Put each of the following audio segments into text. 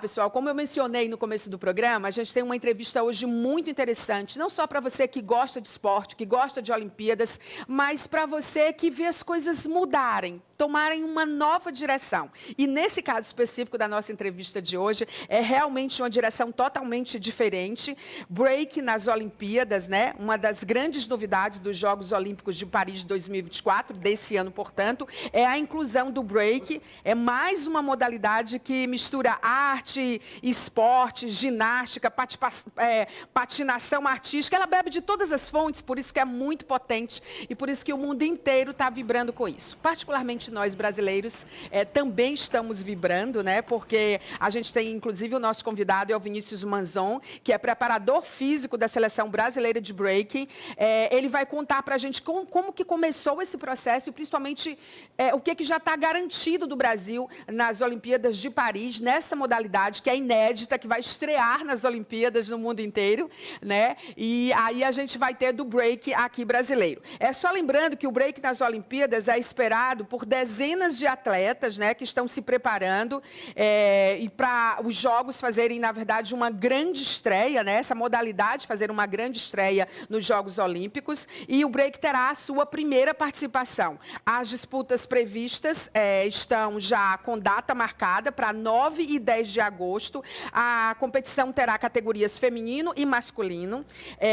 pessoal, como eu mencionei no começo do programa, a gente tem uma entrevista hoje muito interessante, não só para você que gosta de esporte, que gosta de Olimpíadas, mas para você que vê as coisas mudarem, tomarem uma nova direção. E nesse caso específico da nossa entrevista de hoje, é realmente uma direção totalmente diferente. Break nas Olimpíadas, né? Uma das grandes novidades dos Jogos Olímpicos de Paris 2024, desse ano, portanto, é a inclusão do break. É mais uma modalidade que mistura arte, esporte, ginástica, patinação artística. Ela bebe de todas as fontes, por isso que é muito potente e por isso que o mundo inteiro está vibrando com isso. Particularmente nós brasileiros também estamos vibrando, né? Porque a gente tem, inclusive, o nosso convidado é o Vinícius Manzon, que é preparador físico da Seleção Brasileira de Breaking. Ele vai contar para a gente como que começou esse processo e, principalmente, o que já está garantido do Brasil nas Olimpíadas de Paris, nessa modalidade que é inédita, que vai estrear nas Olimpíadas no mundo inteiro, né? E aí a gente vai ter do break aqui brasileiro. É só lembrando que o break nas Olimpíadas é esperado por dezenas de atletas, né, que estão se preparando e para os Jogos fazerem, na verdade, uma grande estreia, né, essa modalidade fazer uma grande estreia nos Jogos Olímpicos, e o break terá a sua primeira participação. As disputas previstas estão já com data marcada para 9 e 10 de agosto. A competição terá categorias feminino e masculino.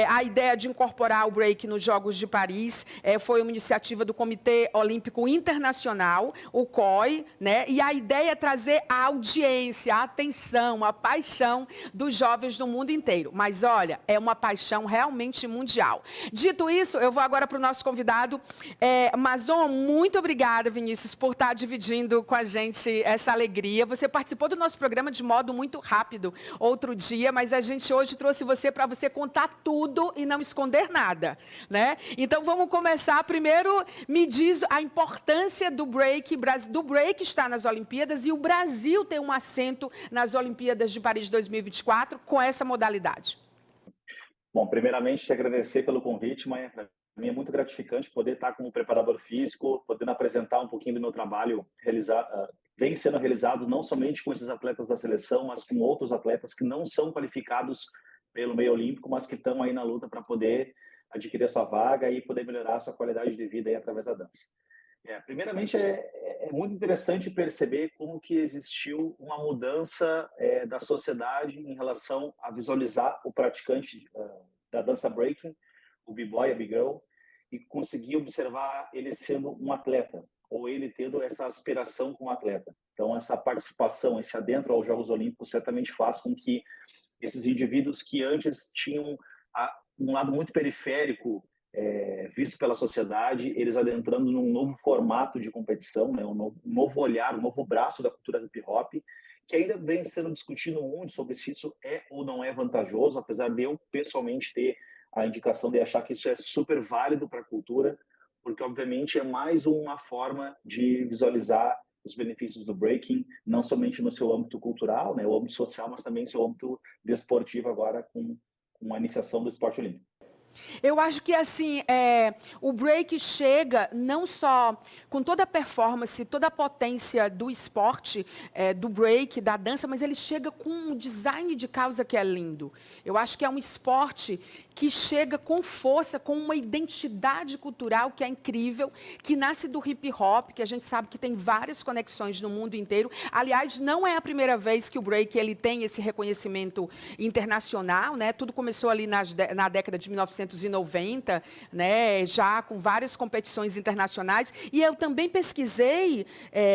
A ideia de incorporar o break nos Jogos de Paris foi uma iniciativa do Comitê Olímpico Internacional, o COI, né? E a ideia é trazer a audiência, a atenção, a paixão dos jovens no mundo inteiro. Mas, olha, é uma paixão realmente mundial. Dito isso, eu vou agora para o nosso convidado. Manzon, muito obrigada, Vinícius, por estar dividindo com a gente essa alegria. Você participou do nosso programa de modo muito rápido outro dia, mas a gente hoje trouxe você para você contar tudo e não esconder nada, né? Então, vamos começar. Primeiro, me diz a importância do break estar nas Olimpíadas e o Brasil ter um assento nas Olimpíadas de Paris 2024 com essa modalidade. Bom, primeiramente, te agradecer pelo convite, Maia. Para mim é muito gratificante poder estar como preparador físico, podendo apresentar um pouquinho do meu trabalho vem sendo realizado não somente com esses atletas da seleção, mas com outros atletas que não são qualificados pelo meio olímpico, mas que estão aí na luta para poder adquirir a sua vaga e poder melhorar a sua qualidade de vida aí através da dança. Primeiramente, é muito interessante perceber como que existiu uma mudança da sociedade em relação a visualizar o praticante da dança breaking, o b-boy, a b-girl, e conseguir observar ele sendo um atleta, ou ele tendo essa aspiração como atleta. Então, essa participação, esse adentro aos Jogos Olímpicos certamente faz com que esses indivíduos que antes tinham um lado muito periférico visto pela sociedade, eles adentrando num novo formato de competição, né? um novo olhar, um novo braço da cultura hip hop, que ainda vem sendo discutido muito sobre se isso é ou não é vantajoso, apesar de eu pessoalmente ter a indicação de achar que isso é super válido para a cultura, porque obviamente é mais uma forma de visualizar os benefícios do breaking, não somente no seu âmbito cultural, né, o âmbito social, mas também no seu âmbito desportivo agora com a iniciação do esporte olímpico. Eu acho que assim, o break chega não só com toda a performance, toda a potência do esporte, do break, da dança, mas ele chega com um design de causa que é lindo. Eu acho que é um esporte que chega com força, com uma identidade cultural que é incrível, que nasce do hip hop, que a gente sabe que tem várias conexões no mundo inteiro. Aliás, não é a primeira vez que o break ele tem esse reconhecimento internacional, né? Tudo começou ali na década de 1990, né, já com várias competições internacionais. E eu também pesquisei,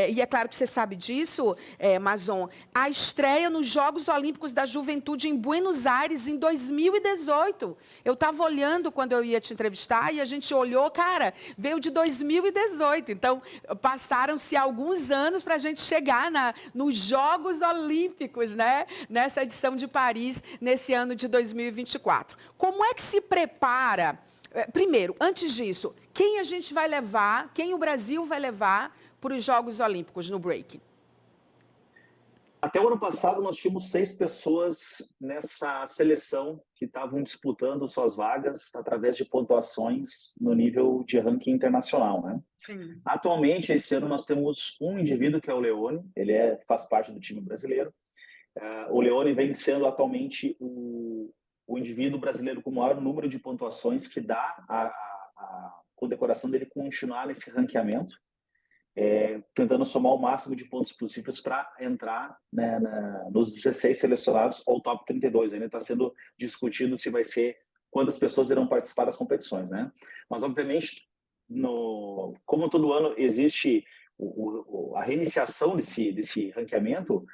e é claro que você sabe disso, Manzon, a estreia nos Jogos Olímpicos da Juventude em Buenos Aires, em 2018. Eu estava olhando quando eu ia te entrevistar e a gente olhou, cara, veio de 2018. Então, passaram-se alguns anos para a gente chegar nos Jogos Olímpicos, né, nessa edição de Paris, nesse ano de 2024. Como é que se prepara? Primeiro, antes disso, quem a gente vai levar, quem o Brasil vai levar para os Jogos Olímpicos no break? Até o ano passado, nós tínhamos 6 pessoas nessa seleção que estavam disputando suas vagas através de pontuações no nível de ranking internacional, né? Sim. Atualmente, esse ano, nós temos um indivíduo que é o Leone, ele faz parte do time brasileiro. O Leone vem sendo atualmente o indivíduo brasileiro com o maior número de pontuações, que dá a condecoração dele continuar nesse ranqueamento, tentando somar o máximo de pontos possíveis para entrar, né, nos 16 selecionados ou top 32. Ainda está sendo discutido se vai ser quantas pessoas irão participar das competições, né? Mas, obviamente, como todo ano existe a reiniciação desse ranqueamento,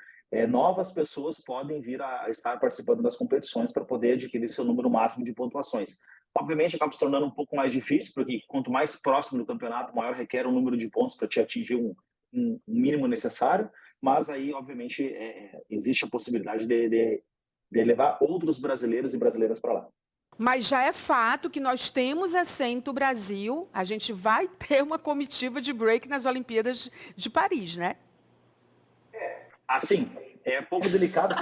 novas pessoas podem vir a estar participando das competições para poder adquirir seu número máximo de pontuações. Obviamente, acaba se tornando um pouco mais difícil, porque quanto mais próximo do campeonato, maior requer o número de pontos para te atingir um mínimo necessário, mas aí, obviamente, existe a possibilidade de levar outros brasileiros e brasileiras para lá. Mas já é fato que nós temos assento Brasil, a gente vai ter uma comitiva de break nas Olimpíadas de Paris, né? Assim, é um pouco delicado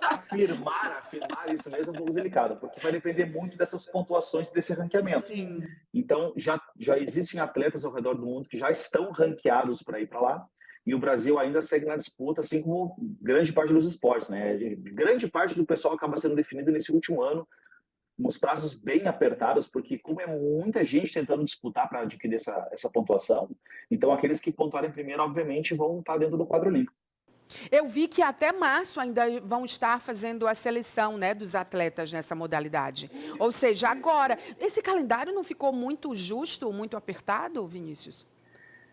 afirmar isso mesmo, é um pouco delicado, porque vai depender muito dessas pontuações desse ranqueamento. Sim. Então, já existem atletas ao redor do mundo que já estão ranqueados para ir para lá, e o Brasil ainda segue na disputa, assim como grande parte dos esportes, né? Grande parte do pessoal acaba sendo definido nesse último ano, uns prazos bem apertados, porque como é muita gente tentando disputar para adquirir essa pontuação, então aqueles que pontuarem primeiro, obviamente, vão estar dentro do quadro olímpico. Eu vi que até março ainda vão estar fazendo a seleção, né, dos atletas nessa modalidade. Ou seja, agora, esse calendário não ficou muito justo, muito apertado, Vinícius?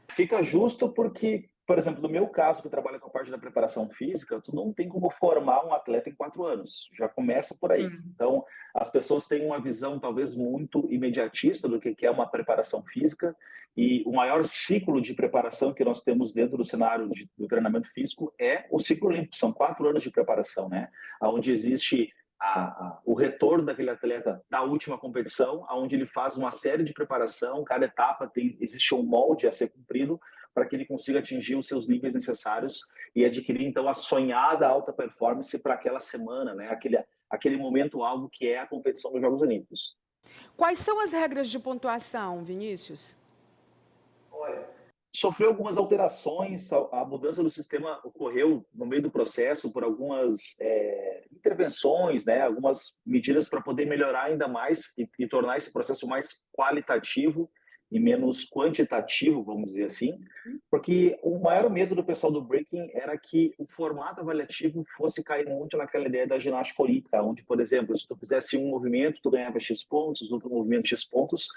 Fica justo porque, por exemplo, no meu caso, que eu trabalho com a parte da preparação física, tu não tem como formar um atleta em 4 anos. Já começa por aí. Então, as pessoas têm uma visão talvez muito imediatista do que é uma preparação física, e o maior ciclo de preparação que nós temos dentro do cenário do treinamento físico é o ciclo olímpico. São 4 anos de preparação, né? Onde existe o retorno daquele atleta da última competição, onde ele faz uma série de preparação, cada etapa existe um molde a ser cumprido para que ele consiga atingir os seus níveis necessários e adquirir, então, a sonhada alta performance para aquela semana, né? Aquele momento-alvo que é a competição dos Jogos Olímpicos. Quais são as regras de pontuação, Vinícius? Sofreu algumas alterações, a mudança do sistema ocorreu no meio do processo por algumas intervenções, né, algumas medidas para poder melhorar ainda mais e tornar esse processo mais qualitativo e menos quantitativo, vamos dizer assim, porque o maior medo do pessoal do breaking era que o formato avaliativo fosse cair muito naquela ideia da ginástica olímpica, onde, por exemplo, se tu fizesse um movimento, tu ganhava X pontos, outro movimento X pontos,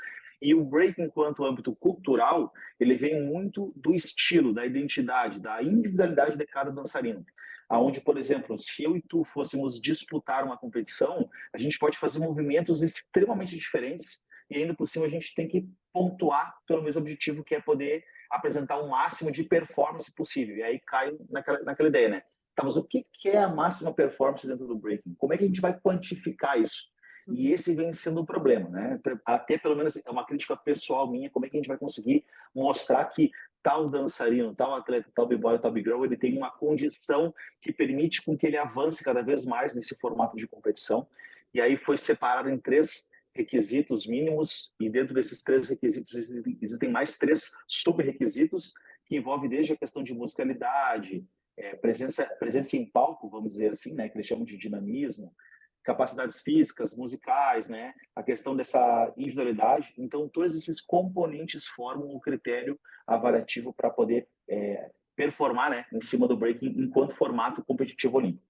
e o breaking, enquanto âmbito cultural, ele vem muito do estilo, da identidade, da individualidade de cada dançarino. Aonde, por exemplo, se eu e tu fôssemos disputar uma competição, a gente pode fazer movimentos extremamente diferentes e ainda por cima a gente tem que pontuar pelo mesmo objetivo, que é poder apresentar o máximo de performance possível. E aí cai naquela ideia, né? Tá, mas o que é a máxima performance dentro do breaking? Como é que a gente vai quantificar isso? Sim. E esse vem sendo o problema, né? Até pelo menos é uma crítica pessoal minha, como é que a gente vai conseguir mostrar que tal dançarino, tal atleta, tal b-boy, tal b-girl, ele tem uma condição que permite com que ele avance cada vez mais nesse formato de competição. E aí foi separado em 3 requisitos mínimos, e dentro desses 3 requisitos existem mais 3 sub-requisitos, que envolvem desde a questão de musicalidade, presença em palco, vamos dizer assim, né, que eles chamam de dinamismo, capacidades físicas, musicais, né, a questão dessa individualidade. Então, todos esses componentes formam o critério avaliativo para poder performar, né, em cima do breaking enquanto formato competitivo olímpico.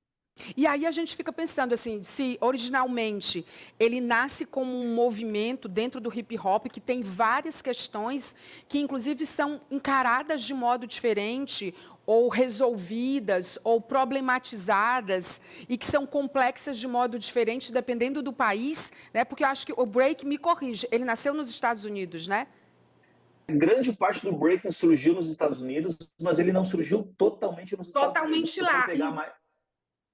E aí a gente fica pensando assim, se originalmente ele nasce como um movimento dentro do hip hop que tem várias questões que inclusive são encaradas de modo diferente, ou resolvidas, ou problematizadas, e que são complexas de modo diferente dependendo do país, né? Porque eu acho que o break, me corrige, ele nasceu nos Estados Unidos, né? Grande parte do breaking surgiu nos Estados Unidos, mas ele não surgiu totalmente nos Estados Unidos. Totalmente lá.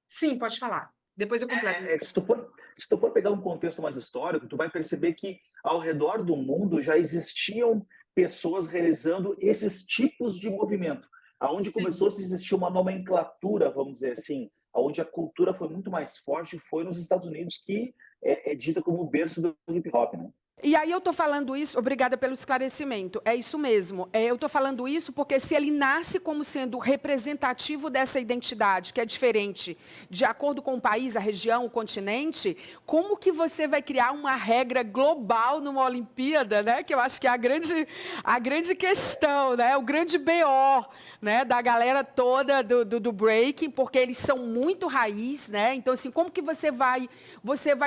Sim, pode falar. Depois eu completo. Se tu for pegar um contexto mais histórico, tu vai perceber que ao redor do mundo já existiam pessoas realizando esses tipos de movimento, aonde começou a existir uma nomenclatura, vamos dizer assim, aonde a cultura foi muito mais forte, foi nos Estados Unidos, que é dita como o berço do hip hop, né? E aí eu estou falando isso, obrigada pelo esclarecimento, é isso mesmo. Eu estou falando isso porque se ele nasce como sendo representativo dessa identidade, que é diferente, de acordo com o país, a região, o continente, como que você vai criar uma regra global numa Olimpíada, né? Que eu acho que é a grande questão, né? O grande BO, né? Da galera toda do breaking, porque eles são muito raiz, né? Então, assim, como que você vai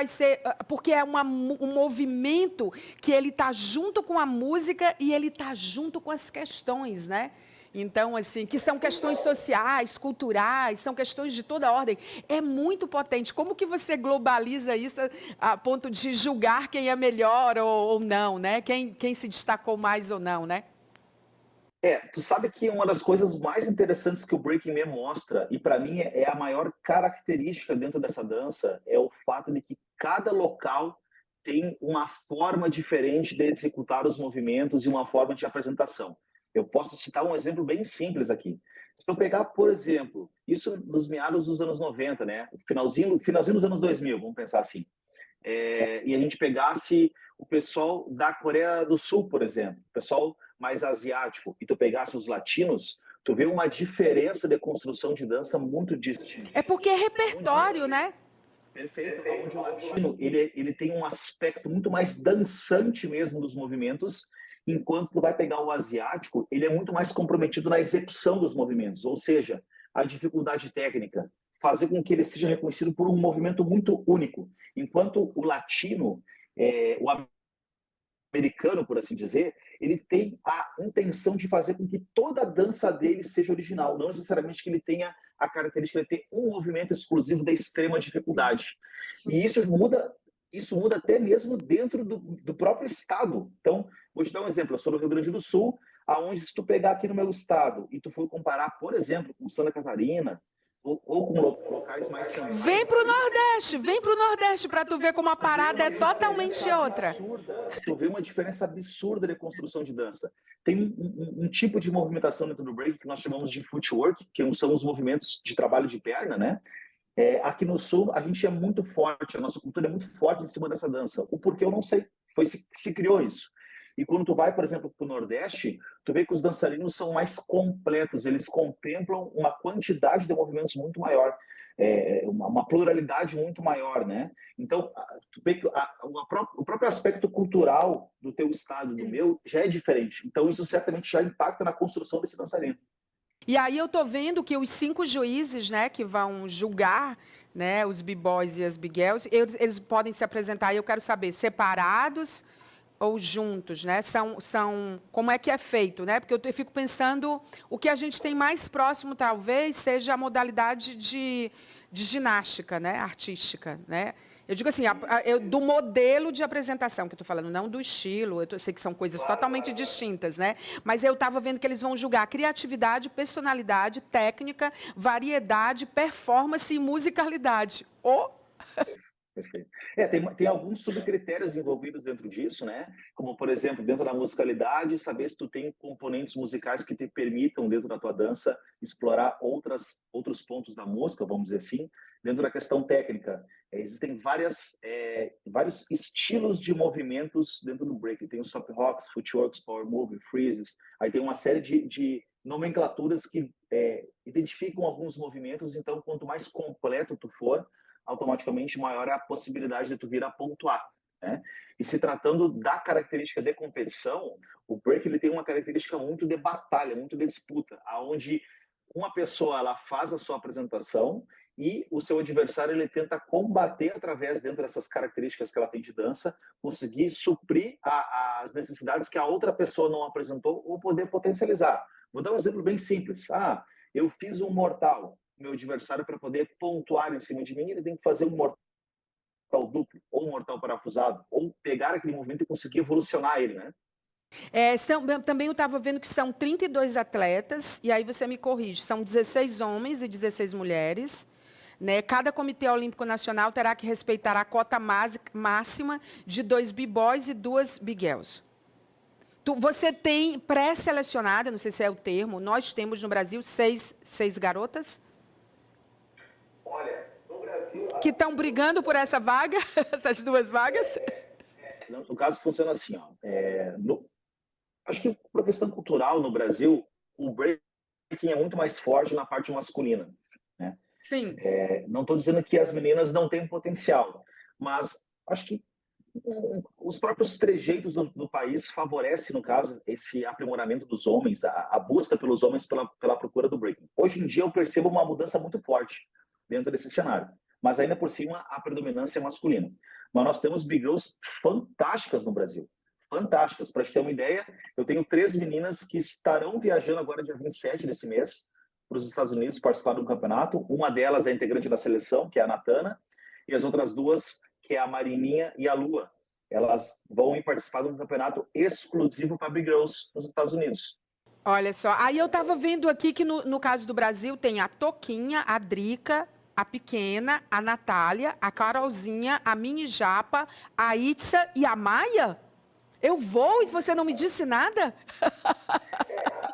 ser... Porque é um movimento que ele está junto com a música e ele está junto com as questões, né? Então, assim, que são questões sociais, culturais, são questões de toda ordem. É muito potente. Como que você globaliza isso a ponto de julgar quem é melhor ou não, né? Quem se destacou mais ou não, né? Tu sabe que uma das coisas mais interessantes que o Breaking Man mostra, e para mim é a maior característica dentro dessa dança, é o fato de que cada local tem uma forma diferente de executar os movimentos e uma forma de apresentação. Eu posso citar um exemplo bem simples aqui. Se eu pegar, por exemplo, isso nos meados dos anos 90, né? Finalzinho dos anos 2000, vamos pensar assim. E a gente pegasse o pessoal da Coreia do Sul, por exemplo, o pessoal mais asiático, e tu pegasse os latinos, tu vê uma diferença de construção de dança muito distinta. É porque é repertório, né? Perfeito, onde o latino ele tem um aspecto muito mais dançante mesmo dos movimentos, enquanto tu vai pegar o asiático, ele é muito mais comprometido na execução dos movimentos, ou seja, a dificuldade técnica, fazer com que ele seja reconhecido por um movimento muito único, enquanto o latino, o americano, por assim dizer, ele tem a intenção de fazer com que toda a dança dele seja original, não necessariamente que ele tenha a característica de ter um movimento exclusivo de extrema dificuldade. Sim. E isso muda até mesmo dentro do próprio estado. Então, vou te dar um exemplo, eu sou do Rio Grande do Sul, aonde se tu pegar aqui no meu estado e tu for comparar, por exemplo, com Santa Catarina, ou com locais mais centrais. Vem pro Nordeste para tu ver como a parada é totalmente outra. Tu vê uma diferença absurda de construção de dança. Tem um tipo de movimentação dentro do break que nós chamamos de footwork, que são os movimentos de trabalho de perna, né? Aqui no Sul, a gente é muito forte, a nossa cultura é muito forte em cima dessa dança. O porquê eu não sei, se criou isso. E quando tu vai, por exemplo, para o Nordeste, tu vê que os dançarinos são mais completos, eles contemplam uma quantidade de movimentos muito maior, uma pluralidade muito maior, né? Então, tu vê que o próprio aspecto cultural do teu estado, do meu, já é diferente. Então, isso certamente já impacta na construção desse dançarino. E aí eu tô vendo que os 5 juízes, né, que vão julgar, né, os b-boys e as b-girls, eles podem se apresentar, e eu quero saber, separados ou juntos, né? Como é que é feito, né? Porque eu fico pensando, o que a gente tem mais próximo, talvez, seja a modalidade de ginástica, né? Artística, né? Eu digo assim, do modelo de apresentação que eu estou falando, não do estilo, eu sei que são coisas totalmente distintas, né? Mas eu estava vendo que eles vão julgar criatividade, personalidade, técnica, variedade, performance e musicalidade. Perfeito. Tem alguns subcritérios envolvidos dentro disso, né? Como, por exemplo, dentro da musicalidade, saber se tu tem componentes musicais que te permitam, dentro da tua dança, explorar outros pontos da música, vamos dizer assim. Dentro da questão técnica, existem vários estilos de movimentos dentro do break. Tem os top rocks, footworks, power move, freezes. Aí tem uma série de nomenclaturas que identificam alguns movimentos. Então, quanto mais completo tu for, automaticamente maior é a possibilidade de tu vir a pontuar, né? E se tratando da característica de competição, o break ele tem uma característica muito de batalha, muito de disputa, aonde uma pessoa ela faz a sua apresentação e o seu adversário ele tenta combater através dentro dessas características que ela tem de dança, conseguir suprir as necessidades que a outra pessoa não apresentou ou poder potencializar. Vou dar um exemplo bem simples. Eu fiz um mortal. Meu adversário, para poder pontuar em cima de mim, ele tem que fazer um mortal duplo, ou um mortal parafusado, ou pegar aquele movimento e conseguir evolucionar ele, né? Também eu estava vendo que são 32 atletas, e aí você me corrige, são 16 homens e 16 mulheres, né? Cada Comitê Olímpico Nacional terá que respeitar a cota máxima de 2 b-boys e 2 b-girls. Você tem pré-selecionada, não sei se é o termo, nós temos no Brasil 6 garotas? Olha, no Brasil... Que estão brigando por essa vaga, essas 2 vagas? No caso funciona assim, ó. Acho que por questão cultural no Brasil, o breaking é muito mais forte na parte masculina, né? Sim, Não estou dizendo que as meninas não têm potencial, mas acho que os próprios trejeitos do país favorecem, no caso, esse aprimoramento dos homens, a busca pelos homens pela procura do breaking. Hoje em dia eu percebo uma mudança muito forte dentro desse cenário, mas ainda por cima a predominância é masculina. Mas nós temos big girls fantásticas no Brasil, fantásticas. Para te ter uma ideia, eu tenho 3 meninas que estarão viajando agora dia 27 desse mês para os Estados Unidos participar do campeonato. Uma delas é integrante da seleção, que é a Natana, e as outras 2, que é a Marininha e a Lua. Elas vão ir participar de um campeonato exclusivo para Big Girls nos Estados Unidos. Olha só, aí eu estava vendo aqui que no caso do Brasil tem a Toquinha, a Drica, a Pequena, a Natália, a Carolzinha, a Mini Japa, a Itza e a Maia? Eu vou e você não me disse nada?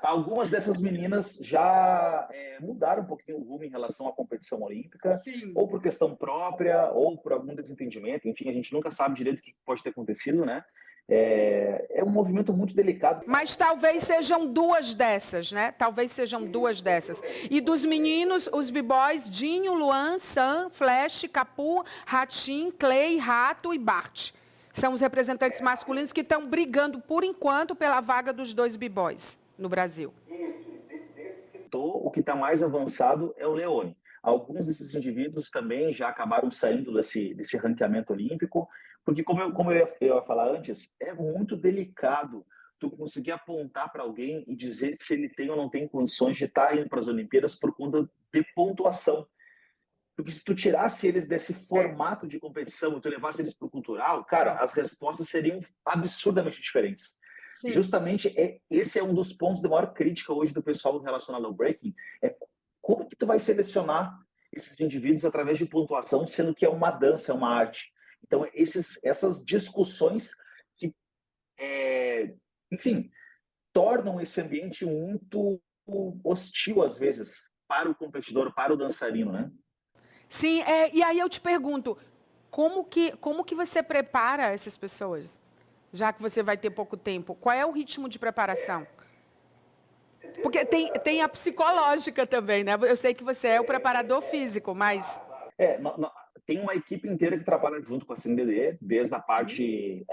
Algumas dessas meninas já mudaram um pouquinho o rumo em relação à competição olímpica, sim. ou por questão própria, ou por algum desentendimento. Enfim, a gente nunca sabe direito o que pode ter acontecido, né? É um movimento muito delicado. Mas talvez sejam 2 dessas, né? Talvez sejam 2 dessas. E dos meninos, os b-boys, Dinho, Luan, Sam, Flash, Capu, Ratim, Clay, Rato e Bart. São os representantes masculinos que estão brigando, por enquanto, pela vaga dos 2 b-boys no Brasil. O que está mais avançado é o Leone. Alguns desses indivíduos também já acabaram saindo desse ranqueamento olímpico, porque como eu ia falar antes, é muito delicado tu conseguir apontar para alguém e dizer se ele tem ou não tem condições de estar indo para as Olimpíadas por conta de pontuação. Porque se tu tirasse eles desse formato de competição e tu levasse eles para o cultural, cara, as respostas seriam absurdamente diferentes. Sim. Justamente esse é um dos pontos de maior crítica hoje do pessoal relacionado ao breaking, é como que tu vai selecionar esses indivíduos através de pontuação, sendo que é uma dança, é uma arte. Então, essas discussões que, enfim, tornam esse ambiente muito hostil, às vezes, para o competidor, para o dançarino, né? Sim, e aí eu te pergunto, como que você prepara essas pessoas? Já que você vai ter pouco tempo, qual é o ritmo de preparação? Porque tem a psicológica também, né? Eu sei que você é o preparador físico, mas... Tem uma equipe inteira que trabalha junto com a CNBB, desde a parte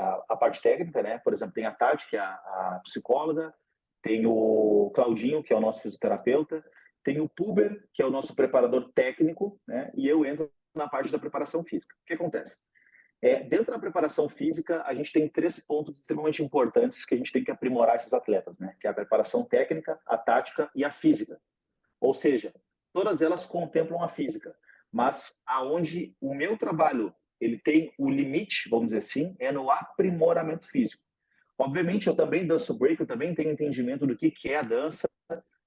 técnica, né? Por exemplo, tem a Tati, que é a psicóloga, tem o Claudinho, que é o nosso fisioterapeuta, tem o Puber, que é o nosso preparador técnico, né? E eu entro na parte da preparação física. O que acontece? Dentro da preparação física, a gente tem 3 pontos extremamente importantes que a gente tem que aprimorar esses atletas, né? Que é a preparação técnica, a tática e a física. Ou seja, todas elas contemplam a física, mas aonde o meu trabalho ele tem o limite, vamos dizer assim, é no aprimoramento físico. Obviamente, eu também danço break, eu também tenho entendimento do que é a dança,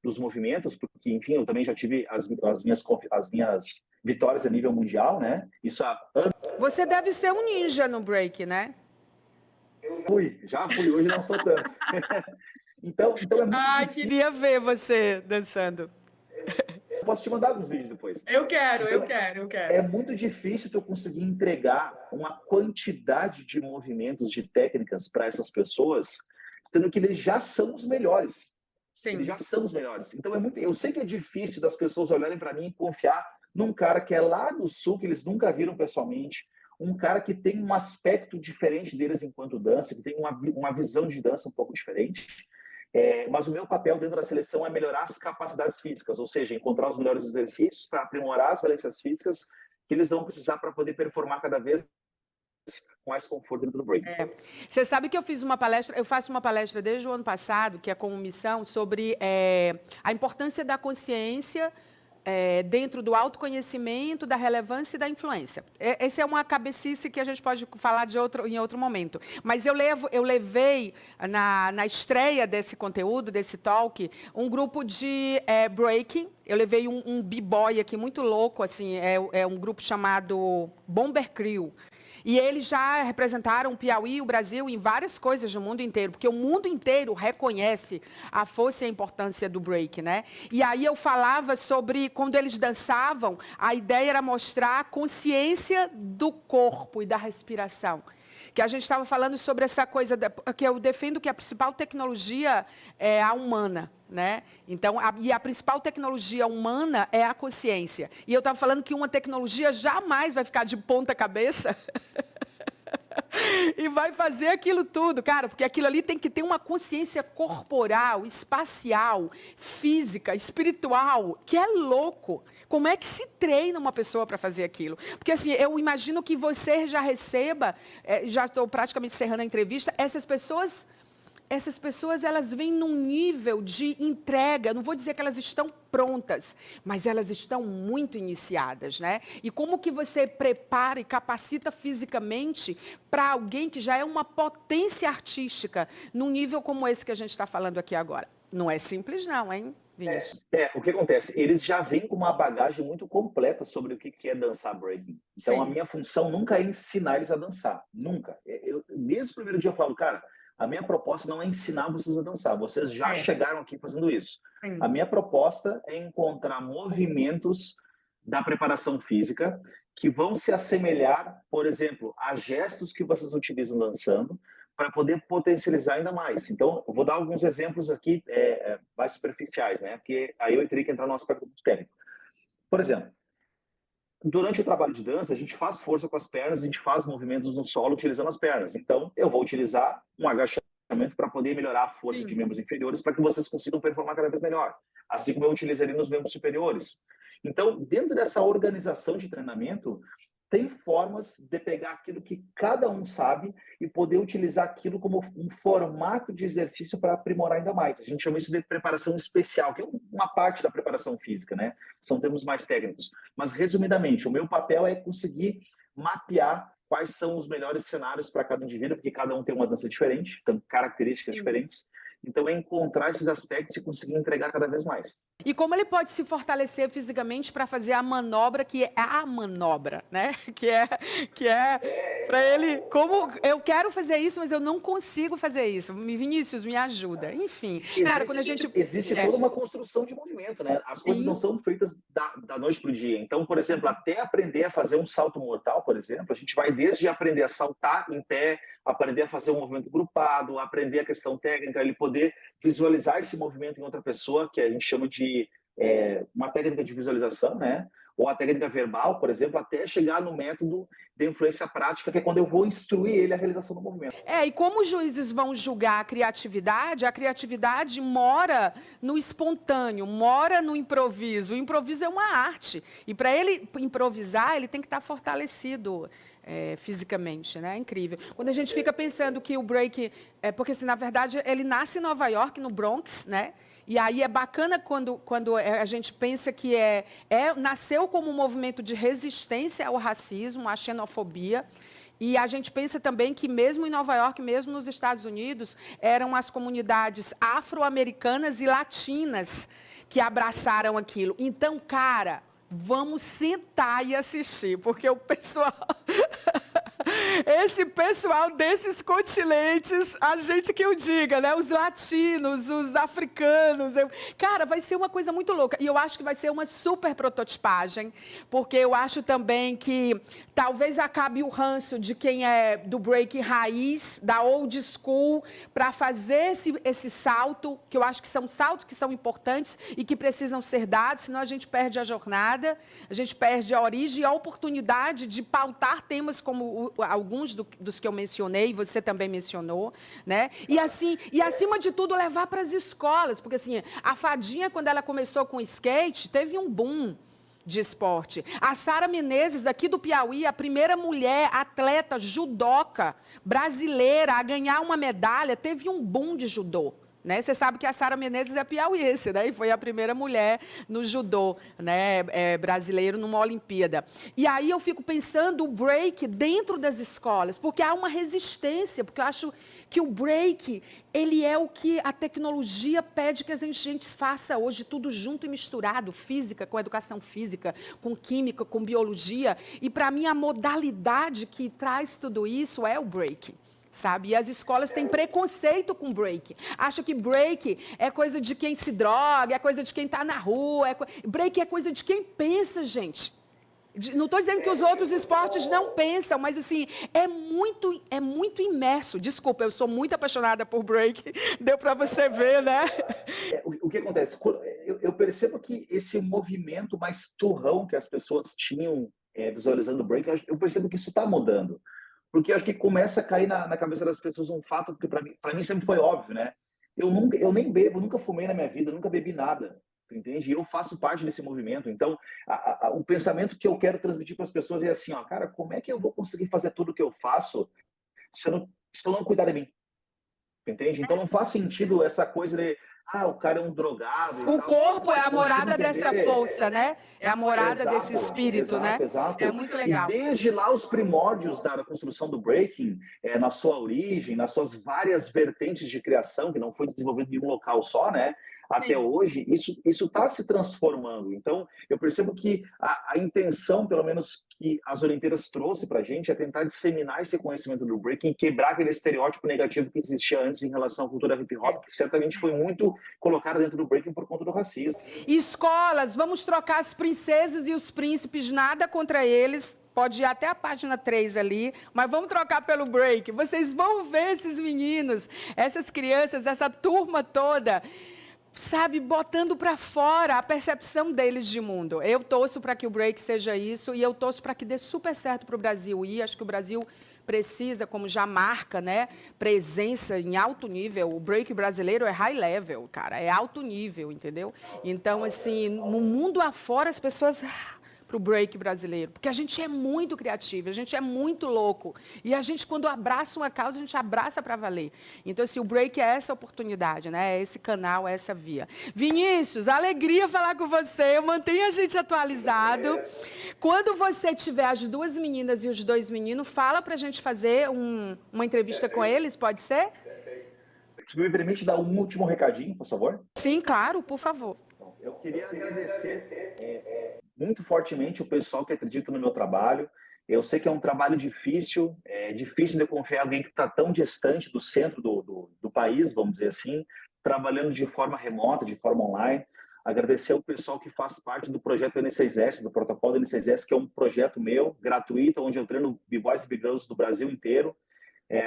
dos movimentos, porque, enfim, eu também já tive as minhas vitórias a nível mundial, né? Isso há anos. Você deve ser um ninja no break, né? Já fui, hoje não sou tanto. Então é muito difícil. Queria ver você dançando. Eu posso te mandar alguns vídeos depois. Eu quero. É muito difícil tu conseguir entregar uma quantidade de movimentos, de técnicas para essas pessoas, sendo que eles já são os melhores. Sim. Eles já são os melhores. Então eu sei que é difícil das pessoas olharem para mim e confiar num cara que é lá do sul, que eles nunca viram pessoalmente, um cara que tem um aspecto diferente deles enquanto dança, que tem uma visão de dança um pouco diferente. Mas o meu papel dentro da seleção é melhorar as capacidades físicas, ou seja, encontrar os melhores exercícios para aprimorar as valências físicas que eles vão precisar para poder performar cada vez com mais conforto dentro do break. Você sabe que eu faço uma palestra desde o ano passado, que é como missão, sobre a importância da consciência dentro do autoconhecimento, da relevância e da influência. Essa é uma cabecice que a gente pode falar em outro momento. Mas eu levei na estreia desse conteúdo, desse talk, um grupo de breaking. Eu levei um b-boy aqui muito louco, assim, é um grupo chamado Bomber Crew. E eles já representaram o Piauí, o Brasil, em várias coisas no mundo inteiro, porque o mundo inteiro reconhece a força e a importância do break, né? E aí eu falava sobre, quando eles dançavam, a ideia era mostrar a consciência do corpo e da respiração. que a gente estava falando sobre essa coisa, que eu defendo que a principal tecnologia é a humana, né? Então, a principal tecnologia humana é a consciência. E eu estava falando que uma tecnologia jamais vai ficar de ponta cabeça e vai fazer aquilo tudo, cara, porque aquilo ali tem que ter uma consciência corporal, espacial, física, espiritual, que é louco. Como é que se treina uma pessoa para fazer aquilo? Porque assim, eu imagino que você já receba, já estou praticamente encerrando a entrevista, essas pessoas, elas vêm num nível de entrega, não vou dizer que elas estão prontas, mas elas estão muito iniciadas, né? E como que você prepara e capacita fisicamente para alguém que já é uma potência artística, num nível como esse que a gente está falando aqui agora? Não é simples não, hein, Vinícius? O que acontece? Eles já vêm com uma bagagem muito completa sobre o que é dançar breaking. Então, Sim. a minha função nunca é ensinar eles a dançar, nunca. Desde o primeiro dia eu falo, cara, a minha proposta não é ensinar vocês a dançar, vocês já chegaram aqui fazendo isso. Sim. A minha proposta é encontrar movimentos da preparação física que vão se assemelhar, por exemplo, a gestos que vocês utilizam dançando, para poder potencializar ainda mais. Então, eu vou dar alguns exemplos aqui mais superficiais, né? Porque aí eu teria que entrar no aspecto técnico. Por exemplo, durante o trabalho de dança, a gente faz força com as pernas, a gente faz movimentos no solo utilizando as pernas. Então, eu vou utilizar um agachamento para poder melhorar a força de membros inferiores para que vocês consigam performar cada vez melhor. Assim como eu utilizaria nos membros superiores. Então, dentro dessa organização de treinamento, tem formas de pegar aquilo que cada um sabe e poder utilizar aquilo como um formato de exercício para aprimorar ainda mais. A gente chama isso de preparação especial, que é uma parte da preparação física, né? São termos mais técnicos. Mas, resumidamente, o meu papel é conseguir mapear quais são os melhores cenários para cada indivíduo, porque cada um tem uma dança diferente, tem características diferentes. Então, é encontrar esses aspectos e conseguir entregar cada vez mais. E como ele pode se fortalecer fisicamente para fazer a manobra, que é a manobra, né? Que é para ele, como eu quero fazer isso, mas eu não consigo fazer isso. Vinícius, me ajuda. Enfim, cara, quando a gente... Existe toda uma construção de movimento, né? As coisas não são feitas da noite para o dia. Então, por exemplo, até aprender a fazer um salto mortal, por exemplo, a gente vai desde aprender a saltar em pé, aprender a fazer um movimento grupado, aprender a questão técnica, ele poder visualizar esse movimento em outra pessoa, que a gente chama de uma técnica de visualização, né? Ou a técnica verbal, por exemplo, até chegar no método de influência prática, que é quando eu vou instruir ele a realização do movimento. E como os juízes vão julgar a criatividade mora no espontâneo, mora no improviso. O improviso é uma arte. E para ele improvisar, ele tem que estar fortalecido fisicamente, né? É incrível. Quando a gente fica pensando que o break... porque, assim, na verdade, ele nasce em Nova York, no Bronx, né? E aí é bacana quando a gente pensa que nasceu como um movimento de resistência ao racismo, à xenofobia. E a gente pensa também que mesmo em Nova York, mesmo nos Estados Unidos, eram as comunidades afro-americanas e latinas que abraçaram aquilo. Então, cara, vamos sentar e assistir, porque o pessoal... Esse pessoal desses continentes, a gente que eu diga, né? Os latinos, os africanos. Cara, vai ser uma coisa muito louca. E eu acho que vai ser uma super prototipagem, porque eu acho também que talvez acabe o ranço de quem é do break raiz, da old school, para fazer esse salto, que eu acho que são saltos que são importantes e que precisam ser dados, senão a gente perde a jornada, a gente perde a origem e a oportunidade de pautar temas como alguns dos que eu mencionei, você também mencionou, né? E assim, e acima de tudo levar para as escolas, porque assim, a Fadinha, quando ela começou com o skate, teve um boom de esporte. A Sara Menezes, aqui do Piauí, a primeira mulher atleta judoca brasileira a ganhar uma medalha, teve um boom de judô. Né? Você sabe que a Sara Menezes é piauiense, né? E foi a primeira mulher no judô, né? Brasileiro numa Olimpíada. E aí eu fico pensando o break dentro das escolas, porque há uma resistência, porque eu acho que o break, ele é o que a tecnologia pede que a gente faça hoje, tudo junto e misturado, física com educação física, com química, com biologia. E para mim a modalidade que traz tudo isso é o break. Sabe? E as escolas têm preconceito com break. Acham que break é coisa de quem se droga, é coisa de quem está na rua. Break é coisa de quem pensa, gente. Não estou dizendo que os outros esportes não pensam, mas assim, é muito imerso. Desculpa, eu sou muito apaixonada por break, deu para você ver, né? O que acontece? Eu percebo que esse movimento mais turrão que as pessoas tinham visualizando o break, eu percebo que isso está mudando. Porque eu acho que começa a cair na cabeça das pessoas um fato que para mim sempre foi óbvio, né? Eu nem bebo, nunca fumei na minha vida, nunca bebi nada. Tu entende? E eu faço parte desse movimento. Então, o pensamento que eu quero transmitir para as pessoas é assim, ó, cara, como é que eu vou conseguir fazer tudo o que eu faço se eu não cuidar de mim? Entende? Então não faz sentido essa coisa de, o cara é um drogado e O tal. corpo é a Eu consigo morada dessa entender. força, né? É a morada Exato, desse espírito, né? exato. É muito E legal. desde lá os primórdios da construção do breaking, na sua origem, nas suas várias vertentes de criação, que não foi desenvolvido em um local só, né? Até Sim. hoje, isso está se transformando. Então, eu percebo que a intenção, pelo menos, que as Olimpíadas trouxe para a gente é tentar disseminar esse conhecimento do breaking, quebrar aquele estereótipo negativo que existia antes em relação à cultura hip hop, que certamente foi muito colocada dentro do breaking por conta do racismo. Escolas, vamos trocar as princesas e os príncipes, nada contra eles. Pode ir até a página 3 ali, mas vamos trocar pelo break. Vocês vão ver esses meninos, essas crianças, essa turma toda, sabe, botando para fora a percepção deles de mundo. Eu torço para que o break seja isso e eu torço para que dê super certo para o Brasil. E acho que o Brasil precisa, como já marca, né, presença em alto nível. O break brasileiro é high level, cara, é alto nível, entendeu? Então, assim, no mundo afora as pessoas para o break brasileiro, porque a gente é muito criativo, a gente é muito louco. E a gente, quando abraça uma causa, a gente abraça para valer. Então, assim, o break é essa oportunidade, né? É esse canal, é essa via. Vinícius, alegria falar com você. Mantenha a gente atualizado. Quando você tiver as duas meninas e os dois meninos, fala para a gente fazer uma entrevista com eles, pode ser? Me permite dar um último recadinho, por favor? Sim, claro, por favor. Eu queria agradecer muito fortemente o pessoal que acredita no meu trabalho. Eu sei que é um trabalho difícil, é difícil de confiar em alguém que está tão distante do centro do país, vamos dizer assim, trabalhando de forma remota, de forma online. Agradecer ao pessoal que faz parte do projeto N6S, do protocolo N6S, que é um projeto meu, gratuito, onde eu treino b-boys e b-girls do Brasil inteiro,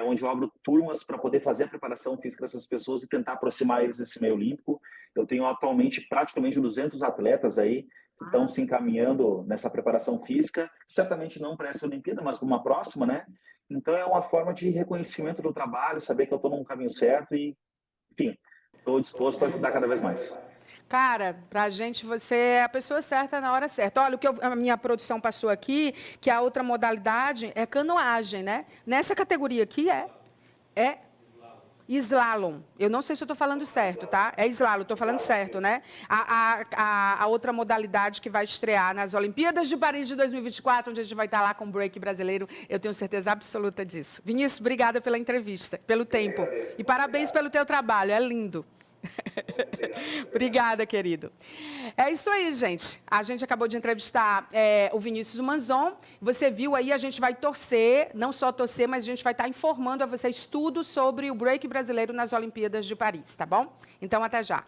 onde eu abro turmas para poder fazer a preparação física dessas pessoas e tentar aproximar eles desse meio olímpico. Eu tenho atualmente praticamente 200 atletas aí que estão se encaminhando nessa preparação física, certamente não para essa Olimpíada, mas para uma próxima, né? Então é uma forma de reconhecimento do trabalho, saber que eu estou num caminho certo e, enfim, estou disposto a ajudar cada vez mais. Cara, pra gente você é a pessoa certa na hora certa. Olha, o que a minha produção passou aqui, que a outra modalidade é canoagem, né? Nessa categoria aqui é slalom. Eu não sei se eu estou falando certo, tá? É slalom, estou falando certo, né? A outra modalidade que vai estrear nas Olimpíadas de Paris de 2024, onde a gente vai estar lá com o break brasileiro, eu tenho certeza absoluta disso. Vinícius, obrigada pela entrevista, pelo tempo. E parabéns pelo teu trabalho, é lindo. Obrigada, querido. É isso aí, gente. A gente acabou de entrevistar o Vinícius Manzon. Você viu aí, a gente vai torcer, não só torcer, mas a gente vai estar informando a vocês tudo sobre o break brasileiro nas Olimpíadas de Paris, tá bom? Então, até já.